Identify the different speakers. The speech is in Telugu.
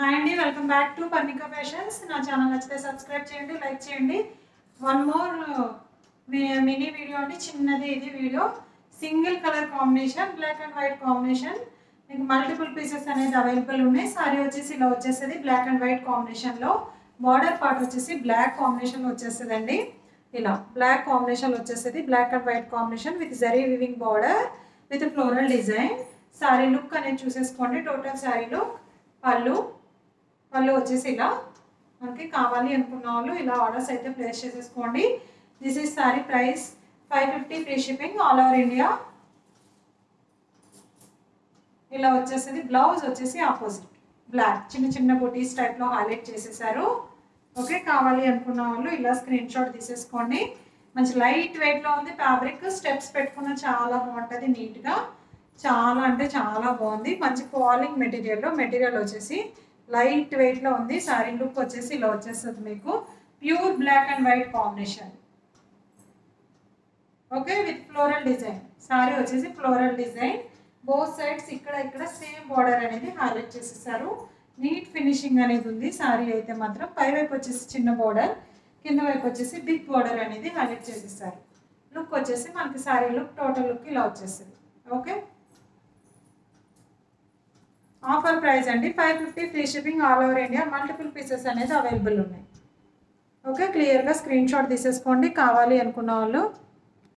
Speaker 1: హాయ్ అండి, welcome back to Parnika Fashions. నా ఛానల్ నచ్చితే సబ్స్క్రైబ్ చేయండి, లైక్ చేయండి. వన్ మోర్ మినీ వీడియో అండి, చిన్నది ఇది వీడియో. Single colour combination, black and white combination. మీకు మల్టిపుల్ పీసెస్ అనేది అవైలబుల్ ఉన్నాయి. సారీ వచ్చేసి ఇలా వచ్చేస్తుంది బ్లాక్ అండ్ వైట్ కాంబినేషన్లో. బార్డర్ పార్ట్ వచ్చేసి బ్లాక్ కాంబినేషన్ వచ్చేస్తుంది అండి. ఇలా బ్లాక్ కాంబినేషన్ వచ్చేస్తుంది, black and white combination with zari weaving border with floral design. Sari look అనేది చూసేసుకోండి. Total sorry look. పళ్ళు వచ్చేసి ఇలా మనకి కావాలి అనుకున్న వాళ్ళు ఇలా ఆర్డర్స్ అయితే ప్లేస్ చేసేసుకోండి. This is sorry price 550 free shipping all over India. ఇలా వచ్చేసింది. బ్లౌజ్ వచ్చేసి ఆపోజిట్ బ్లాక్ చిన్న చిన్న బుటీస్ టైప్లో హైలైట్ చేసేసారు. ఓకే, కావాలి అనుకున్న వాళ్ళు ఇలా స్క్రీన్ షాట్ తీసేసుకోండి. మంచి లైట్ వెయిట్లో ఉంది ఫ్యాబ్రిక్. స్టెప్స్ పెట్టుకున్న చాలా బాగుంటుంది, నీట్గా చాలా అంటే చాలా బాగుంది. మంచి ఫాలింగ్ మెటీరియల్ వచ్చేసి లైట్ వెయిట్లో ఉంది. సారీ లుక్ వచ్చేసి ఇలా వచ్చేస్తుంది మీకు. Pure black and white combination. Okay, with floral design. Sari వచ్చేసి ఫ్లోరల్ డిజైన్. బోత్ సైడ్స్ ఇక్కడ సేమ్ బార్డర్ అనేది హైలైట్ చేసేసారు. నీట్ ఫినిషింగ్ అనేది ఉంది. సారీ అయితే మాత్రం పై వైపు వచ్చేసి చిన్న బార్డర్, కింద వైపు వచ్చేసి బిగ్ బార్డర్ అనేది హైలైట్ చేసేసారు. లుక్ వచ్చేసి మనకి సారీ లుక్ టోటల్ లుక్ ఇలా వచ్చేస్తుంది. ఓకే, ఆఫర్ ప్రైస్ అండి 550 free shipping all over India. Multiple pieces అనేది అవైలబుల్ ఉన్నాయి. ఓకే, క్లియర్గా స్క్రీన్ షాట్ తీసేసుకోండి కావాలి అనుకున్న వాళ్ళు.